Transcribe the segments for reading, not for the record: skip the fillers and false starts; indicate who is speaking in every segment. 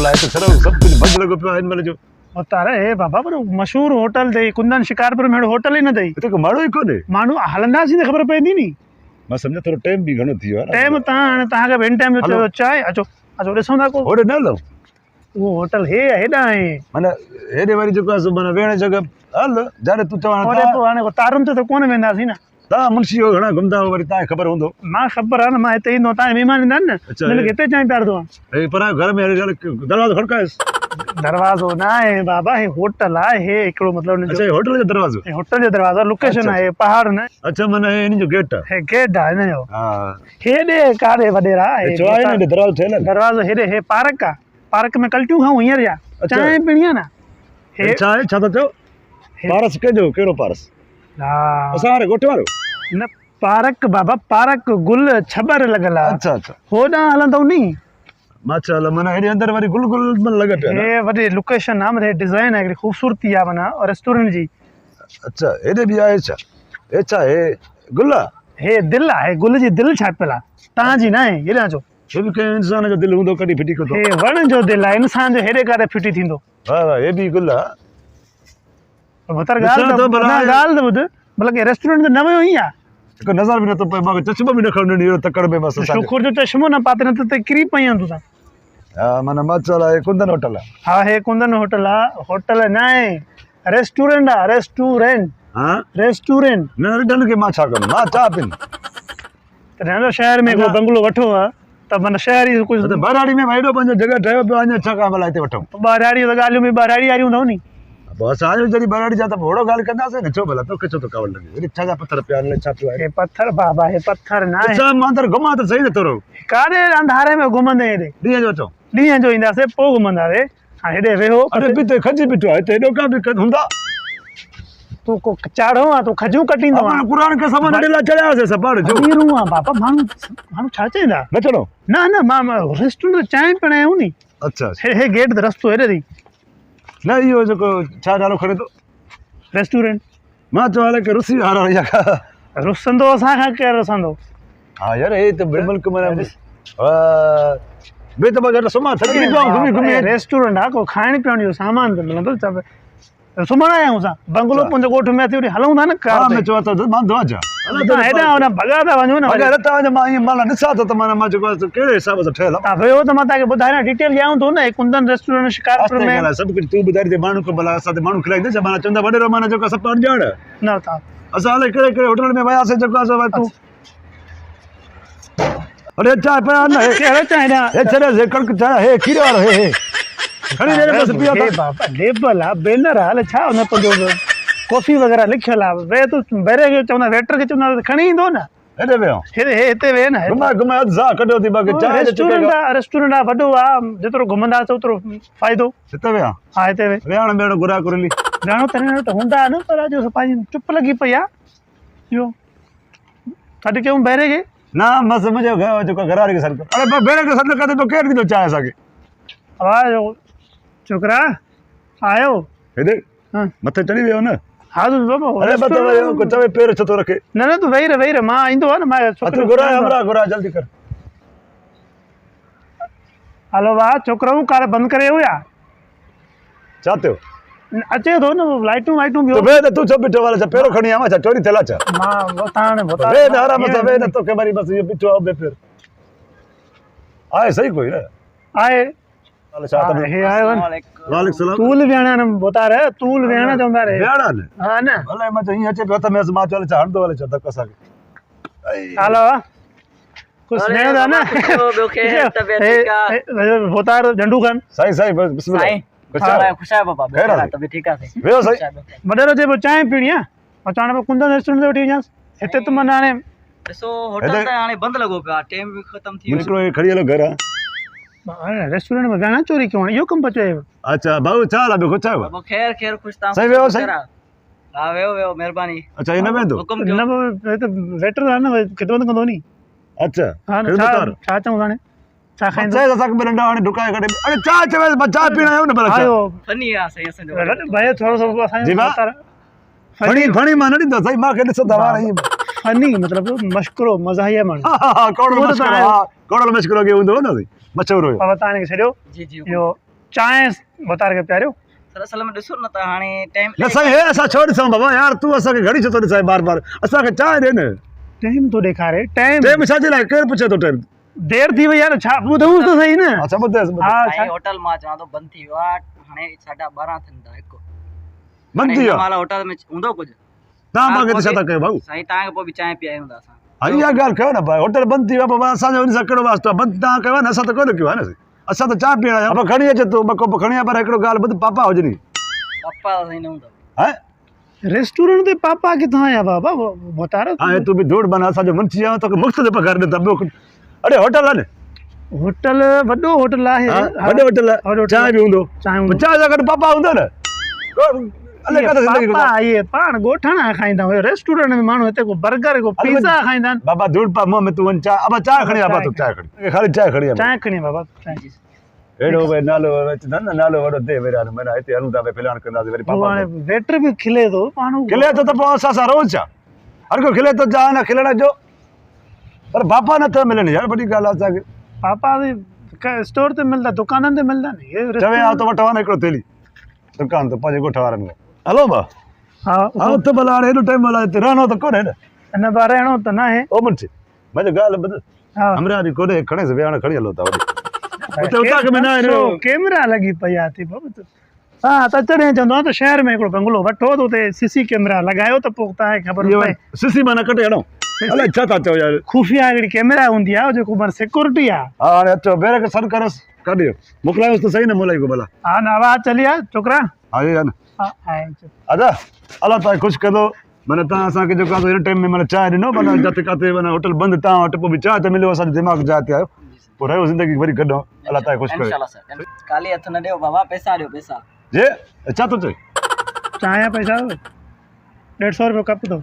Speaker 1: आहे त छड़ो सभु कुझु बंदि लॻो पियो आहे हिन महिल जो
Speaker 2: उतारे हे बाबा पर मशहूर होटल अथई कुंदन शिकारपुर में अहिड़ो होटल ई न अथई
Speaker 1: हिते को माण्हू ई कोन्हे
Speaker 2: माण्हू हलंदासीं त ख़बर पवंदी नी
Speaker 1: मां सम्झा थोरो टाइम बि घणो थी वियो आहे
Speaker 2: टाइम तव्हां हाणे तव्हांखे ॿिनि टाइम जो चयो चांहि अचो अचो ॾिसूं था को
Speaker 1: होॾे न हलूं
Speaker 2: उहो होटल हेॾां आहे
Speaker 1: माना हेॾे वरी जेको आहे माना वेहण जी जॻह हल जाॾे तूं चवां
Speaker 2: होॾे पोइ हाणे तारुनि ते त कोन वेंदासीं न
Speaker 1: तव्हां मुंशी हो घणा घुमंदा हो वरी तव्हांखे ख़बर हूंदो
Speaker 2: मां ख़बर आहे न मां हिते ईंदो तव्हांजा महिमान ईंदा आहिनि
Speaker 1: अच्छा,
Speaker 2: न हिते चांहि पियारंदो आहे
Speaker 1: पर घर में दरवाज़ो खड़काएसि
Speaker 2: दरवाज़ो न आहे बाबा हे होटल आहे हे हिकिड़ो मतिलबु
Speaker 1: अच्छा होटल जो दरवाज़ो
Speaker 2: होटल जो दरवाज़ो लोकेशन आहे पहाड़ न
Speaker 1: अच्छा माना हिन जो गेट आहे
Speaker 2: हे गेट आहे हिन जो
Speaker 1: हा
Speaker 2: हेॾे काॾे वॾेरा
Speaker 1: चयो आहे न दरवाज़ो ठहियल आहे
Speaker 2: दरवाज़ो हेॾे हे पार्क आहे पार्क में कल्टियूं खाऊं हींअर या चांहि पीणी आहे न हे
Speaker 1: छा आहे छा था चओ पारस कंहिंजो कहिड़ो पारस
Speaker 2: हा
Speaker 1: असां वारे ॻोठ वारो
Speaker 2: न पार्क बाबा पार्क गुल छबर लॻल आहे
Speaker 1: अच्छा अच्छा
Speaker 2: होॾां हलंदव नी
Speaker 1: मां चयो माना हेॾे अंदरि वरी गुल गुल लॻे पिया न
Speaker 2: हे वॾी लोकेशन आहे माना डिज़ाइन आहे हिकिड़ी ख़ूबसूरती आहे माना रेस्टोरेंट जी
Speaker 1: अच्छा हेॾे बि आहे छा हे छा हे गुल आहे
Speaker 2: हे दिलि आहे गुल जी दिलि छापियल आहे तव्हांजी न आहे हेॾां जो
Speaker 1: हे बि कंहिं इंसान जो दिलि हूंदो कॾहिं फिटी कंदो
Speaker 2: हे वण जो दिलि आहे इंसान जो हेॾे काॾे फिटी थींदो
Speaker 1: हा हा हे बि गुल आहे
Speaker 2: मतर
Speaker 1: ॾिसां
Speaker 2: ॻाल्हि
Speaker 1: थो
Speaker 2: त
Speaker 1: भला
Speaker 2: ॻाल्हि त ॿुध बल्कि रेस्टोरेंट त न वियो ई आहे
Speaker 1: हिकु नज़र बि नथो पए मूंखे चश्मो बि न खणणु ॾियो तकड़ में बसि
Speaker 2: शुकुर जो चश्मो न पाते न त किरी पई आहियां तूं
Speaker 1: हा माना मां चयो आहे कुंदन होटल आहे
Speaker 2: हा हे कुंदन होटल आहे होटल न आहे रेस्टोरेंट आहे रेस्टोरेंट
Speaker 1: हा
Speaker 2: रेस्टोरेंट
Speaker 1: न ॾियण खे मां छा कंदुमि मां चाह पीअंदुमि
Speaker 2: त नंढो शहर में को बंगलो वठो आहे त माना शहर ई कुझु
Speaker 1: बराड़ी में हेॾो पंहिंजो जॻह ठहियो पियो अञा छा खां भला हिते वठूं
Speaker 2: ॿारहाड़ी त ॻाल्हियूं बि ॿारहाड़ी वारियूं अथव नी
Speaker 1: पोइ असांजो जॾहिं बराड़ी जा त ओड़ो ॻाल्हि कंदासीं न छो भला तोखे छो थो कावड़ लॻे वरी छा पथर पिया आहिनि छा पियो आहे
Speaker 2: हे पत्थर बाबा हे पत्थर न आहे
Speaker 1: अच्छा मां अंदरि घुमां त सही न थोरो
Speaker 2: काॾे अंधारे में घुमंदे हेॾे
Speaker 1: ॾींहं जो अचो
Speaker 2: ॾींहं जो ईंदासीं पोइ घुमंदासीं हाणे हेॾे वेहो
Speaker 1: अरे पिते खजी बीठो आहे हिते हेॾो का बि हूंदा
Speaker 2: तूं को चाढ़ो आहे तूं खजूं कटींदो आहे
Speaker 1: क़ुर खे समान ॾेला चढ़ियासीं सपाड़ जो
Speaker 2: वीरूं आहे बाबा माण्हू छा चईंदा
Speaker 1: न चढ़ो
Speaker 2: न न मां रेस्टोरेंट चांहि पिण आहियूं नी
Speaker 1: अच्छा
Speaker 2: हे गेट त रस्तो हेॾे अथई
Speaker 1: न इहो जेको छा नालो खणे थो
Speaker 2: रेस्टोरेंट
Speaker 1: मां चवां हले की रुसी वारो
Speaker 2: रुसंदो असांखां केरु रुसंदो
Speaker 1: हा यार हे त मुल्क माना बे त मां सुम्हां थकी पियो घुमी घुमी
Speaker 2: रेस्टोरेंट आहे को खाइण पीअण जो सामान त मिलंदो सुम्हण आया आहियूं असां बंगलो पंहिंजो ॻोठ में अची हलूं था न कार
Speaker 1: में चवां थो मां दवा
Speaker 2: हेॾा होॾा भॻा था वञो न
Speaker 1: अगरि तव्हांजो मां ईअं माना ॾिसां थो त माना मां जेको आहे कहिड़े हिसाब सां ठहियल आहे
Speaker 2: तव्हां वियो त मां तव्हांखे ॿुधायां डिटेल ॾियां थो न कुंदन रेस्टोरेंट शिकारपुर में
Speaker 1: सभु कुझु तूं ॿुधाए माण्हू खे भला असां माण्हू खिलाईंदे छा माना चवंदा वॾेरो माना जेको सभु ॼाण
Speaker 2: न था
Speaker 1: असां हले कहिड़े कहिड़े होटल में वियासीं जेको आहे तूं अरे चांहि पिया न
Speaker 2: कहिड़ो चांहि ॾियां
Speaker 1: हे छॾे कणिक चांहि हे खीर वारो हे खणी ॾे बसि पीआ
Speaker 2: बाबा लेबल आहे बैनर आहे हले छा हुन पंहिंजो कॉफ़ी वग़ैरह लिखियल आहे वे तूं बेरे खे चवंदा वेटर खे चवंदा खणी ईंदो न
Speaker 1: हेॾे वियो
Speaker 2: हिते वेह न
Speaker 1: घुमाए घुमाए अधु साह कढियो थी बाक़ी चांहि
Speaker 2: रेस्टोरेंट आहे वॾो आहे जेतिरो घुमंदासीं ओतिरो फ़ाइदो
Speaker 1: हिते विया
Speaker 2: हा हिते वेह
Speaker 1: वेहण बेहण घुराए कुरली
Speaker 2: घणो त हूंदा न पर अॼु पंहिंजी चुप लॻी पई आहे इहो छॾे कयूं बेरे खे
Speaker 1: न मस्तु मुंहिंजो जेको घरवारी खे सॾु अरे भेण खे सॾु करे पोइ केरु ॾींदो चांहि असांखे
Speaker 2: आवाज़ छोकिरा आयो
Speaker 1: हेॾे मथे चढ़ी वियो न
Speaker 2: हा तूं बाबा
Speaker 1: अरे मथे वियो चवे पेर छो थो रखे
Speaker 2: न तूं वेही रह मां ईंदो आहे न मां
Speaker 1: घुराए हमरा घुराए जल्दी कर
Speaker 2: हलो वाह छोकिरो कार बंदि करे वियो या
Speaker 1: छा थियो
Speaker 2: अचे थो न लाइटूं वाइटूं ॿियो
Speaker 1: वे न तूं छो बीठो वाला छा पहिरों खणी आवां छा चोरी थियल छा
Speaker 2: मां
Speaker 1: वे न आराम सां वे न तोखे वरी बसि इहो बीठो आहे फिर आहे सही कोई न
Speaker 2: आहे
Speaker 1: हे आयो वालेकुम सलाम
Speaker 2: तूल वेहणा न बोतार तूल वेहणा चवंदा रे
Speaker 1: वेहणा न
Speaker 2: हा न
Speaker 1: भले मां हीअं अचे पियो त मां चयो छा हणंदो हले छा धक असांखे
Speaker 2: हलो कुछ वेहणो था न बोतार झंडू खान
Speaker 1: साईं साईं बस बिस्मिल्लाह
Speaker 3: खुश आहे बाबा तबियत ठीकु आहे
Speaker 1: वेहो साईं
Speaker 2: वॾेरो चइबो चांहि पीणी आहे मां चवां पियो कुंदन रेस्टोरेंट ते वठी वञांसि हिते त माना हाणे
Speaker 3: ॾिसो होटल त हाणे बंदि लॻो पियो आहे टाइम बि ख़तम थी वियो
Speaker 1: हिकिड़ो खड़ी हलो घर
Speaker 2: आहे रेस्टोरेंट में वेहणा चोरी कयूं इहो कमु पियो चयो
Speaker 1: अच्छा भाऊ छा हाल आहे ॿियो कुझु आहे
Speaker 3: बाबा खैर खैर ख़ुशि तव्हां
Speaker 1: साईं वेहो साईं
Speaker 3: हा वेहो महिरबानी
Speaker 1: अच्छा हिन में तो
Speaker 3: हुकुम
Speaker 2: न वेटर आहे न ख़िदमत कंदो नी
Speaker 1: अच्छा
Speaker 2: छा चऊं हाणे छा खाईंदो
Speaker 1: असांखे नंढा हाणे ढुकाए करे अरे चाह चवे चाह पीअण आयो न भला
Speaker 2: आयो
Speaker 3: फनी आहे साईं असांजो
Speaker 2: भाई थोरो सो असांजो
Speaker 1: फणी फणी मां न ॾींदो साईं मांखे ॾिसो दवा रही
Speaker 2: फनी मतिलबु मश्करो मज़ाहिया माण्हू
Speaker 1: कोड़ो मश्करो के हूंदो न मशहूर हुयो
Speaker 2: बाबा तव्हां छॾियो
Speaker 3: जी जी
Speaker 2: इहो चांहि वतार के प्यारियो
Speaker 3: सर असल में ॾिसो न त हाणे टाइम
Speaker 1: न साईं हे असां छो ॾिसूं बाबा यार तूं असांखे घड़ी छो थो ॾिसाए बार बार असांखे चांहि ॾे न
Speaker 2: टाइम तो ॾेखारे टाइम
Speaker 1: टाइम छाजे लाइ केरु पुछे थो टाइम
Speaker 2: देर थी वई यार छा ॿुधूं त सही न
Speaker 1: अच्छा ॿुधाए
Speaker 2: हा
Speaker 3: साईं होटल मां चवां थो बंदि थी वियो आहे हाणे 12:30 थियनि था हिकु
Speaker 1: बंदि थी वियो
Speaker 3: माल होटल में हूंदो कुझु
Speaker 1: तव्हां मूंखे त छा था कयो भाऊ
Speaker 3: साईं तव्हांखे पोइ बि चांहि पीआयूं था असां
Speaker 1: हा इहा ॻाल्हि कयो न भाई होटल बंदि थी वियो बाबा असांजो हुन सां कहिड़ो वास्तो आहे बंदि तव्हां कयो आहे न असां त कोन कयो आहे न असां त चांहि पीअण आया आहियूं खणी अचे तूं ॿ कोप खणी आ पर हिकिड़ो ॻाल्हि ॿुध पापा हुजनी
Speaker 3: पप्पा साईं न हूंदा
Speaker 1: है
Speaker 2: रेस्टोरेंट ते पापा किथां आया बाबा वतार
Speaker 1: हाणे तूं बि धूड़ बना असांजो मुंशी आहे तोखे मुफ़्त ते पघार ॾींदा ॿियो अड़े होटल आहे न
Speaker 2: होटल वॾो होटल आहे
Speaker 1: वॾो होटल आहे चांहि बि हूंदो
Speaker 2: चांहि
Speaker 1: चांहि सां गॾु पापा हूंदो न अलाए काथे ज़िंदगी
Speaker 2: पापा इहे पाण ॻोठाणा खाईंदा हुआ रेस्टोरेंट में माण्हू हिते को बर्गर को पिज़्ज़ा खाईंदा आहिनि
Speaker 1: बाबा धूड़ पा मुंहं में तूं वञ चांहि अब चांहि खणी आ बा तूं चांहि खणी खाली चांहि खणी आ
Speaker 2: चांहि खणी बाबा चांहि
Speaker 1: हेॾो भई नालो अचंदा न नालो वॾो दे वेरा माना हिते हलूं था भई फिलहाल कंदासीं वरी
Speaker 2: वो
Speaker 1: पापा
Speaker 2: हाणे वेटर बि खिले थो माण्हू
Speaker 1: खिले थो त पोइ असां सां रोज़ छा हर को खिले थो चाहे न खिलण जो पर पापा नथा मिलनि यार वॾी ॻाल्हि आहे असांखे
Speaker 2: पापा बि स्टोर ते मिलंदा दुकाननि ते मिलंदा नी
Speaker 1: चवे हा त वठो न हिकिड़ो थेली दुकान ते पंहिंजे ॻोठ वारनि खां हलो भा
Speaker 2: हा
Speaker 1: हा उते भला हाणे हेॾो टाइम भला हिते रहणो त कोन्हे न
Speaker 2: हिन बार रहणो त न आहे
Speaker 1: ओ मुंशी मुंहिंजी ॻाल्हि ॿुध
Speaker 2: हा
Speaker 1: हमरा बि कोन्हे खणेसि विहाणे खणी हलो था वॾी उते उतां में न आहे
Speaker 2: कैमरा लॻी पई आहे थी बाबा हा त तॾहिं चवंदो आहे त शहर में हिकिड़ो बंगलो वठो त उते सीसी कैमरा लॻायो त पोइ तव्हांखे ख़बर पए
Speaker 1: सीसी माना कटे हणो अलाए छा था चओ यार
Speaker 2: खुफ़िया हिकिड़ी कैमरा हूंदी आहे जेको माना सिक्योरिटी आहे
Speaker 1: हा हाणे अचो बेर खे सॾु करोसि काॾे मोकिलायोसि त सही न मोलाई को भला
Speaker 2: हा न आवाज़ चली आहे छोकिरा
Speaker 1: हा इहे न
Speaker 2: हा आहे
Speaker 1: अदा अलाह तव्हांखे ख़ुशि कंदो माना तव्हां असांखे जेको आहे हिन टाइम में माना चांहि ॾिनो माना जिते किथे माना होटल बंदि तव्हां वटि पोइ बि चांहि त मिलियो असांजो दिमाग़ जाइ ते आयो पोइ रहियो ज़िंदगी वरी गॾो अलाह तव्हांखे ख़ुशि करे
Speaker 3: इंशाल्लाह सर काली हथ न ॾियो बाबा पैसा ॾियो पैसा
Speaker 1: जे छा थो चए
Speaker 2: चांहि जा पैसा 150 रुपयो कप अथव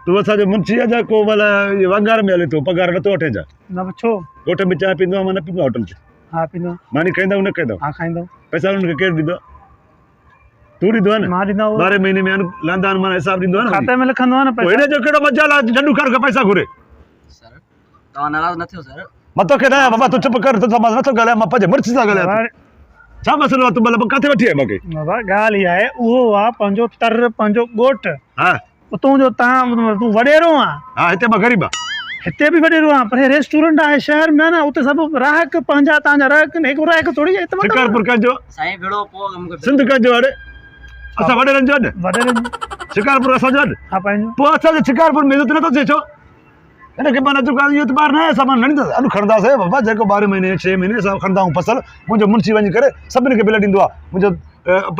Speaker 1: तूं असांजो मुंशी आहे जा को भला इहे वंगार में हले थो पघार नथो वठे जा
Speaker 2: न छो
Speaker 1: ॻोठ में चांहि पींदो आहे मां न पींदो आहियां होटल ते
Speaker 2: हा पींदो
Speaker 1: मानी खाईंदा न खाईंदा
Speaker 2: हा खाईंदो
Speaker 1: पैसा हुननि खे केरु ॾींदो तूं ॾींदो आहे न
Speaker 2: मां ॾींदो
Speaker 1: 12 महीने में लांदा माना हिसाब ॾींदो आहे न
Speaker 2: खाते में लिखंदो आहे न
Speaker 1: पोइ
Speaker 2: पैसा
Speaker 1: हिन जो कहिड़ो मजाल आहे नंढू कार खां पैसा घुरे
Speaker 3: सर तव्हां नाराज़ न थियो सर
Speaker 1: मां तोखे न बाबा तूं चुप कर तोसां मां नथो ॻाल्हायां मां पंहिंजे मुड़ुस सां ॻाल्हायां छा मसइलो आहे तूं भला किथे वठी आहे मूंखे
Speaker 2: बाबा ॻाल्हि इहा आहे उहो आहे पंहिंजो तर पंहिंजो ॻोठ
Speaker 1: हा
Speaker 2: उतां जो तूं वॾेरो आहे
Speaker 1: हा हिते मां ग़रीब आहे
Speaker 2: हिते बि वॾेरो आहे पर रेस्टोरेंट आहे शहर में न उते सभु राहक पंहिंजा तव्हांजा राहक हिकु राहक थोरी आहे
Speaker 1: शिकारपुर कंहिंजो
Speaker 3: साईं भेड़ो पोइ मूंखे
Speaker 1: सिंध कंहिंजो अड़े असां वॾेरनि जो अॾु
Speaker 2: वॾेरे
Speaker 1: शिकारपुर असांजो अॾु
Speaker 2: हा पंहिंजो
Speaker 1: पोइ असांजे शिकारपुर में इज़त नथो थिए छो हिनखे माना जेको आहे इहो त ॿार न आहे असां मां न ॾींदासीं अॼु खणंदासीं बाबा जेको 12 महीने 6 महीने असां खणंदा आहियूं फसल मुंहिंजो मुंशी वञी करे सभिनी खे बिल ॾींदो आहे मुंहिंजो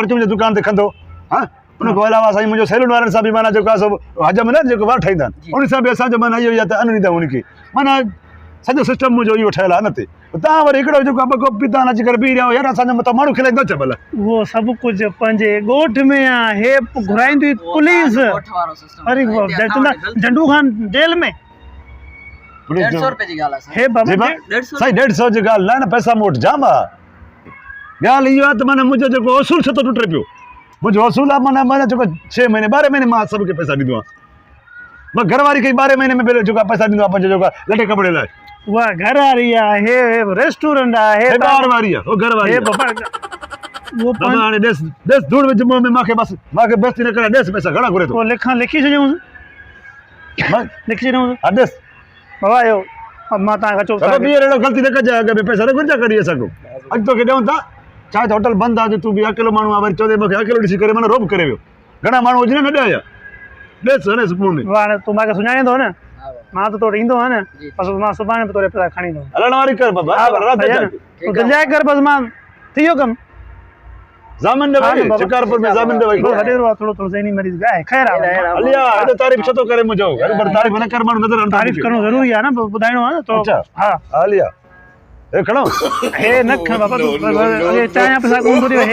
Speaker 1: परचून जी दुकान ते खंदो हा उन खां अलावा साईं मुंहिंजो सैलून वारनि सां बि माना जेको आहे सभु हजम न जेको वार ठाहींदा आहिनि उन सां बि असांजो माना इहो ई आहे त अन ॾींदा उनखे माना सॼो सिस्टम मुंहिंजो इहो ठहियलु आहे न ते तव्हां वरी हिकिड़ो जेको आहे ॿ पिता अची करे बीह रहिया यार असांजो मथां माण्हू खिलाईंदो छा भला
Speaker 2: उहो सभु कुझु पंहिंजे ॻोठ में आहे हे घुराईंदी पुलिस
Speaker 3: ॻोठ वारो सिस्टम
Speaker 2: अरे झंडू खान जेल में
Speaker 3: 150 रुपए जी ॻाल्हि आहे सर
Speaker 2: हे बाबा
Speaker 1: जी बा
Speaker 3: 150
Speaker 1: साईं 150 जी ॻाल्हि न पैसा मूं वटि जाम आहे ॻाल्हि इहो आहे त माना मुंहिंजो जेको असूल छो थो टुटे पियो मुंहिंजो असूल आहे माना माना जेको 6 महीने 12 महीने मां सभु खे पैसा ॾींदो आहियां मां घरवारी खे 12 महीने में जेको आहे पैसा ॾींदो आहे पंहिंजो जेको आहे लटे कपिड़े लाइ
Speaker 2: उहा घर वारी आहे हे रेस्टोरेंट आहे
Speaker 1: हे ॿार वारी आहे हो घर वारी
Speaker 2: हे
Speaker 1: आहे
Speaker 2: बाबा वो
Speaker 1: बाबा हाणे ॾेस धूड़ विझ मुंहं में मूंखे बसि बेइज़ती न करे ॾेस पैसा घणा घुरे थो
Speaker 2: पोइ लिखी छॾियूं लिखी छॾियूं
Speaker 1: हा ॾेस
Speaker 2: बाबा इहो मां तव्हांखे चओ
Speaker 1: बाबा ॿीहर अहिड़ो ग़लती न कजांइ अॻ में पैसा न घुरिजा करी असांखो अॼु तोखे ॾियूं था छा त होटल बंदि आहे तूं बि अकेलो माण्हू आहे वरी चवंदे मूंखे अकेलो ॾिसी करे माना रोब करे वियो घणा माण्हू हुजनि न ॾिया ॾेस हणे सुबुह में
Speaker 2: हाणे तूं मूंखे सुञाणींदो न मां त तोड़े ईंदो आहियां न बसि मां सुभाणे बि तोड़े पैसा खणी ईंदो
Speaker 1: हलण वारी कर बाबा
Speaker 2: तूं दिलाए कर बसि मां थी वियो कमु
Speaker 1: ज़ामिन ॾे भाई शिकारपुर में ज़ामिन ॾे भाई
Speaker 2: वॾेरो आहे थोरो ज़हनी मरीज़ आहे ख़ैर आहे
Speaker 1: हलिया हेॾो तारीफ़ छो थो करे मुंहिंजो पर तारीफ़ न कर माण्हू नज़र
Speaker 2: तारीफ़ करणो ज़रूरी आहे न ॿुधाइणो आहे न तो
Speaker 1: अच्छा
Speaker 2: हा
Speaker 1: हलिया हे खणो
Speaker 2: हे न खण बाबा चांहि जा पैसा कोन थो ॾियो